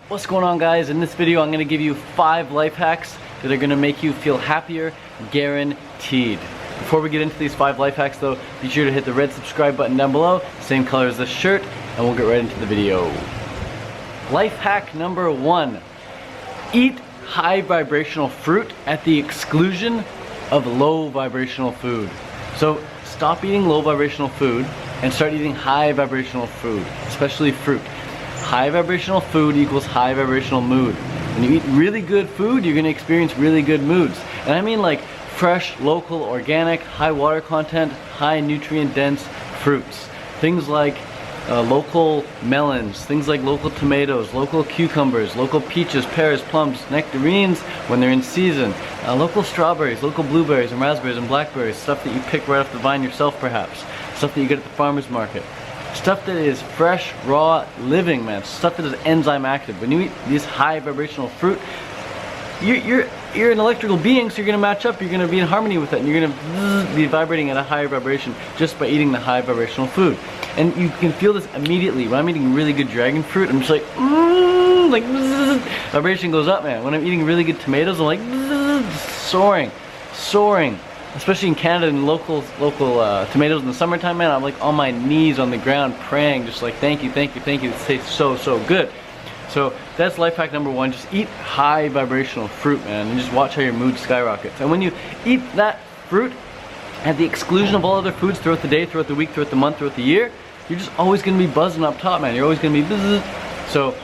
What's going on, guys? In this video I'm going to give you 5 life hacks that are going to make you feel happier, guaranteed. Before we get into these 5 life hacks though, be sure to hit the red subscribe button down below, same color as this shirt, and we'll get right into the video. Life hack number 1. Eat high vibrational fruit at the exclusion of low vibrational food. So stop eating low vibrational food and start eating high vibrational food, especially fruit. High vibrational food equals high vibrational mood. When you eat really good food, you're going to experience really good moods. And I mean like fresh, local, organic, high water content, high nutrient dense fruits. Things like local melons, things like local tomatoes, local cucumbers, local peaches, pears, plums, nectarines when they're in season, local strawberries, local blueberries and raspberries and blackberries, stuff that you pick right off the vine yourself perhaps, stuff that you get at the farmer's market. Stuff that is fresh, raw, living, man. Stuff that is enzyme active. When you eat these high vibrational fruit, you're an electrical being, so you're gonna match up, you're gonna be in harmony with it, and you're gonna be vibrating at a higher vibration just by eating the high vibrational food. And you can feel this immediately. When I'm eating really good dragon fruit, I'm just like, vibration goes up, man. When I'm eating really good tomatoes, I'm like, soaring. Especially in Canada and local tomatoes in the summertime, man, I'm like on my knees on the ground praying, just like thank you, it tastes so good. So that's life hack number 1. Just eat high vibrational fruit, man, and just watch how your mood skyrockets. And when you eat that fruit at the exclusion of all other foods throughout the day, throughout the week, throughout the month, throughout the year, you're just always going to be buzzing up top, man. You're always going to be buzz. So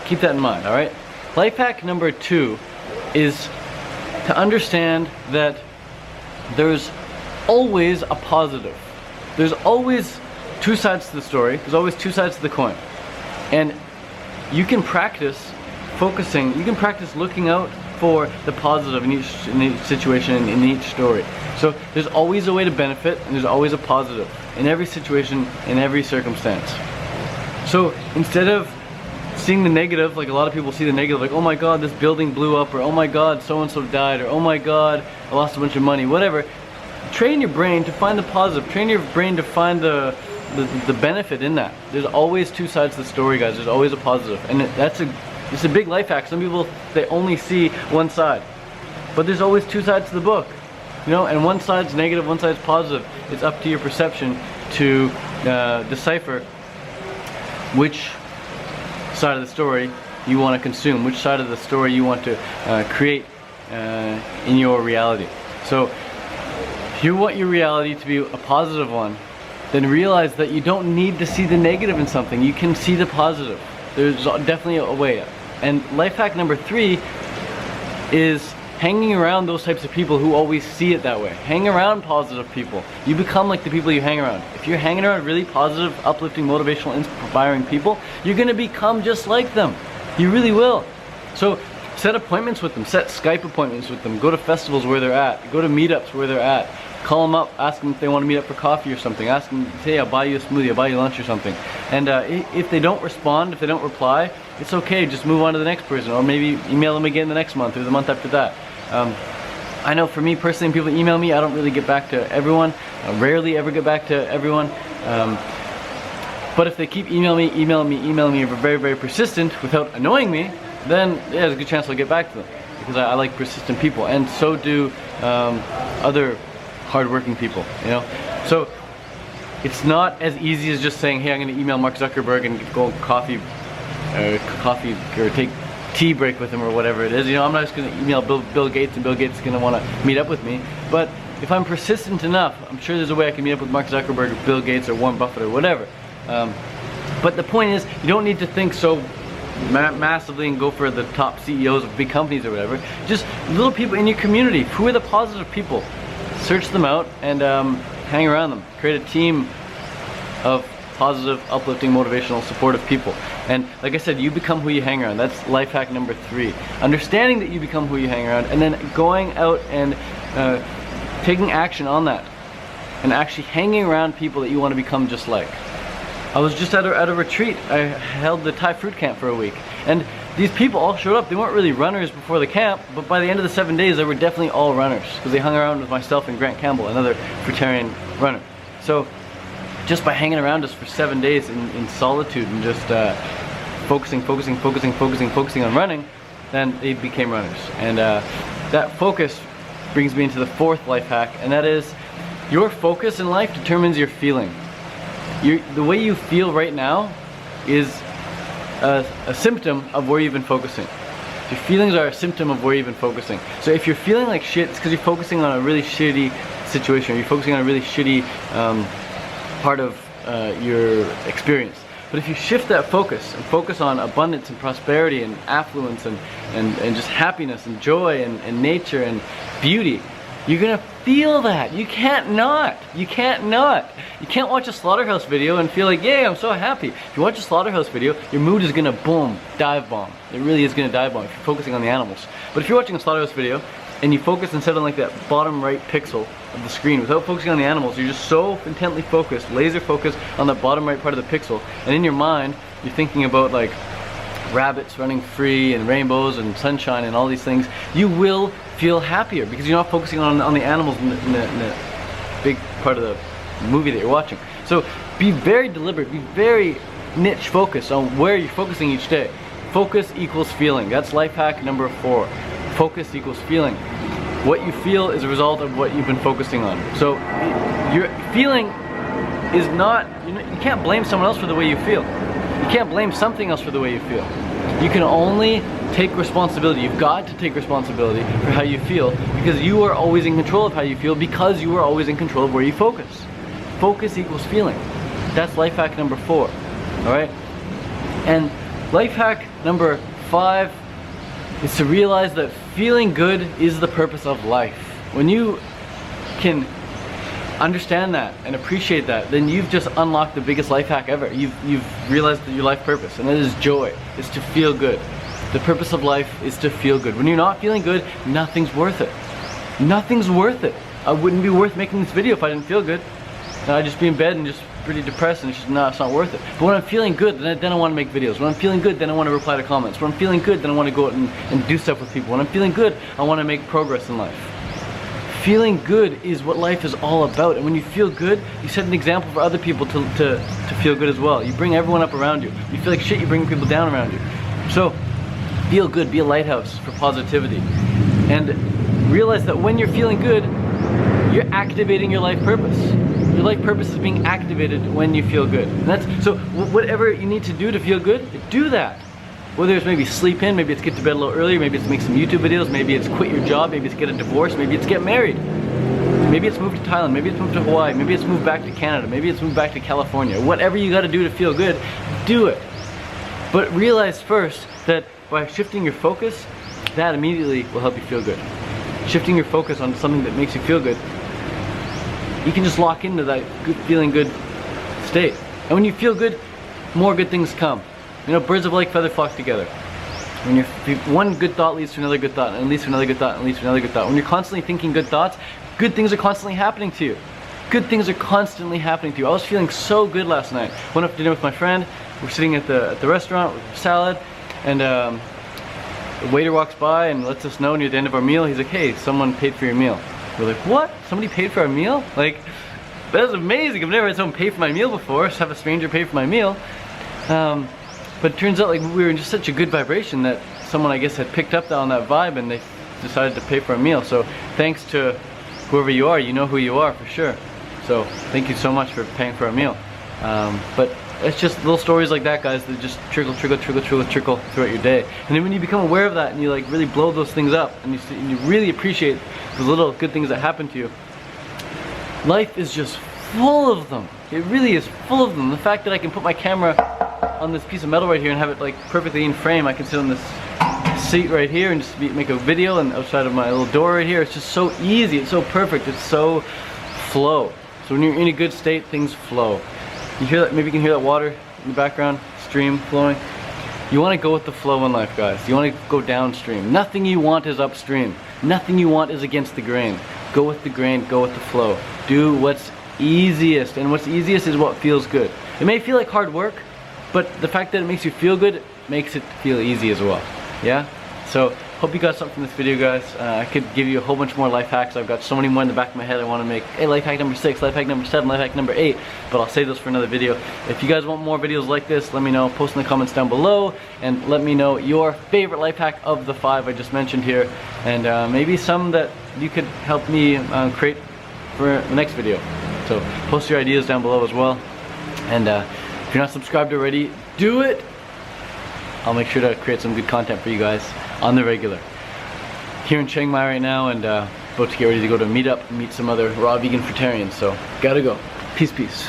keep that in mind, alright? Life hack number 2 is to understand that there's always a positive. There's always 2 sides to the story. There's always 2 sides to the coin. And you can practice focusing, you can practice looking out for the positive in each situation, in each story. So there's always a way to benefit, and there's always a positive in every situation, in every circumstance. So instead of seeing the negative, like a lot of people see the negative, like, oh my god, this building blew up, or oh my god, so-and-so died, or oh my god, I lost a bunch of money, whatever. Train your brain to find the positive. Train your brain to find the benefit in that. There's always 2 sides to the story, guys. There's always a positive. And it's a big life hack. Some people, they only see one side. But there's always 2 sides to the book. You know, and one side's negative, one side's positive. It's up to your perception to decipher which side of the story you want to consume, which side of the story you want to create in your reality. So if you want your reality to be a positive one, then realize that you don't need to see the negative in something. You can see the positive. There's definitely a way. And life hack number 3 is hanging around those types of people who always see it that way. Hang around positive people. You become like the people you hang around. If you're hanging around really positive, uplifting, motivational, inspiring people, you're gonna become just like them. You really will. So set appointments with them. Set Skype appointments with them. Go to festivals where they're at. Go to meetups where they're at. Call them up. Ask them if they want to meet up for coffee or something. Ask them, hey, I'll buy you a smoothie. I'll buy you lunch or something. And if they don't respond, if they don't reply, it's okay. Just move on to the next person. Or maybe email them again the next month or the month after that. I know for me personally, when people email me, I don't really get back to everyone. I rarely ever get back to everyone. But if they keep emailing me, if they're very persistent without annoying me, then yeah, there's a good chance I'll get back to them. Because I like persistent people, and so do other hardworking people, you know? So it's not as easy as just saying, hey, I'm going to email Mark Zuckerberg and go coffee or take tea break with him or whatever it is. You know, I'm not just going to email Bill Gates and Bill Gates is going to want to meet up with me. But if I'm persistent enough, I'm sure there's a way I can meet up with Mark Zuckerberg or Bill Gates or Warren Buffett or whatever. But the point is, you don't need to think so massively and go for the top CEOs of big companies or whatever. Just little people in your community. Who are the positive people? Search them out and hang around them. Create a team of positive, uplifting, motivational, supportive people. And like I said, you become who you hang around. That's life hack number 3. Understanding that you become who you hang around, and then going out and taking action on that. And actually hanging around people that you want to become just like. I was just at a retreat. I held the Thai fruit camp for a week. And these people all showed up. They weren't really runners before the camp, but by the end of the 7 days, they were definitely all runners. Because they hung around with myself and Grant Campbell, another Fruitarian runner. So just by hanging around us for 7 days in solitude and just focusing on running, then they became runners. And that focus brings me into the fourth life hack, and that is your focus in life determines your feeling. The way you feel right now is a symptom of where you've been focusing. Your feelings are a symptom of where you've been focusing. So if you're feeling like shit, it's because you're focusing on a really shitty situation, or you're focusing on a really shitty part of your experience. But if you shift that focus and focus on abundance and prosperity and affluence and just happiness and joy and nature and beauty, you're gonna feel that. You can't not. You can't not. You can't watch a slaughterhouse video and feel like, yay, I'm so happy. If you watch a slaughterhouse video, your mood is gonna boom, dive bomb. It really is gonna dive bomb if you're focusing on the animals. But if you're watching a slaughterhouse video and you focus instead on like that bottom right pixel of the screen without focusing on the animals, you're just so intently focused, laser focused on the bottom right part of the pixel, and in your mind you're thinking about like rabbits running free and rainbows and sunshine and all these things, you will feel happier because you're not focusing on the animals in the big part of the movie that you're watching. So be very deliberate, be very niche focused on where you're focusing each day. Focus equals feeling. That's life hack number 4. Focus equals feeling. What you feel is a result of what you've been focusing on. So your feeling is not, you can't blame someone else for the way you feel. You can't blame something else for the way you feel. You can only take responsibility. You've got to take responsibility for how you feel, because you are always in control of how you feel, because you are always in control of where you focus. Focus equals feeling. That's life hack number 4. Alright? And life hack number 5 is to realize that feeling good is the purpose of life. When you can understand that and appreciate that, then you've just unlocked the biggest life hack ever. You've realized that your life purpose, and that is joy. It's to feel good. The purpose of life is to feel good. When you're not feeling good, nothing's worth it. Nothing's worth it. I wouldn't be worth making this video if I didn't feel good. And I'd just be in bed and just pretty depressed, and it's not worth it. But when I'm feeling good, then I want to make videos. When I'm feeling good, then I want to reply to comments. When I'm feeling good, then I want to go out and do stuff with people. When I'm feeling good, I want to make progress in life. Feeling good is what life is all about, and when you feel good, you set an example for other people to feel good as well. You bring everyone up around you. You feel like shit, you bring people down around you. So feel good, be a lighthouse for positivity, and realize that when you're feeling good, you're activating your life purpose. Your life purpose is being activated when you feel good. And that's so whatever you need to do to feel good, do that. Whether it's maybe sleep in, maybe it's get to bed a little earlier, maybe it's make some YouTube videos, maybe it's quit your job, maybe it's get a divorce, maybe it's get married. Maybe it's move to Thailand, maybe it's move to Hawaii, maybe it's move back to Canada, maybe it's move back to California. Whatever you gotta do to feel good, do it. But realize first that by shifting your focus, that immediately will help you feel good. Shifting your focus on something that makes you feel good, you can just lock into that good, feeling good state. And when you feel good, more good things come. You know, birds of a like feather flock together. When one good thought leads to another good thought, and leads to another good thought, and leads to another good thought. When you're constantly thinking good thoughts, good things are constantly happening to you. Good things are constantly happening to you. I was feeling so good last night. Went up to dinner with my friend. We're sitting at the restaurant with salad, and the waiter walks by and lets us know near the end of our meal. He's like, "Hey, someone paid for your meal." We're like, "What? Somebody paid for our meal?" Like, that's amazing. I've never had someone pay for my meal before. Just have a stranger pay for my meal. But it turns out like we were in just such a good vibration that someone, I guess, had picked up on that vibe, and they decided to pay for a meal. So thanks to whoever you are, you know who you are for sure. So thank you so much for paying for a meal. But it's just little stories like that, guys, that just trickle throughout your day. And then when you become aware of that and you like really blow those things up, and you really appreciate the little good things that happen to you, life is just full of them. It really is full of them. The fact that I can put my camera on this piece of metal right here and have it like perfectly in frame. I can sit on this seat right here and just make a video, and outside of my little door right here. It's just so easy. It's so perfect. It's so flow. So when you're in a good state, things flow. You hear that? Maybe you can hear that water in the background, stream flowing. You want to go with the flow in life, guys. You want to go downstream. Nothing you want is upstream. Nothing you want is against the grain. Go with the grain. Go with the flow. Do what's easiest, and what's easiest is what feels good. It may feel like hard work, but the fact that it makes you feel good makes it feel easy as well. Yeah? So hope you got something from this video, guys. I could give you a whole bunch more life hacks. I've got so many more in the back of my head I want to make. Hey, life hack number 6, life hack number 7, life hack number 8, but I'll save those for another video. If you guys want more videos like this, let me know. Post in the comments down below, and let me know your favorite life hack of the 5 I just mentioned here, and maybe some that you could help me create for the next video. So post your ideas down below as well, and if you're not subscribed already, do it. I'll make sure to create some good content for you guys on the regular. Here in Chiang Mai right now, and about to get ready to go to a meetup and meet some other raw vegan fruitarians, so gotta go. Peace, peace.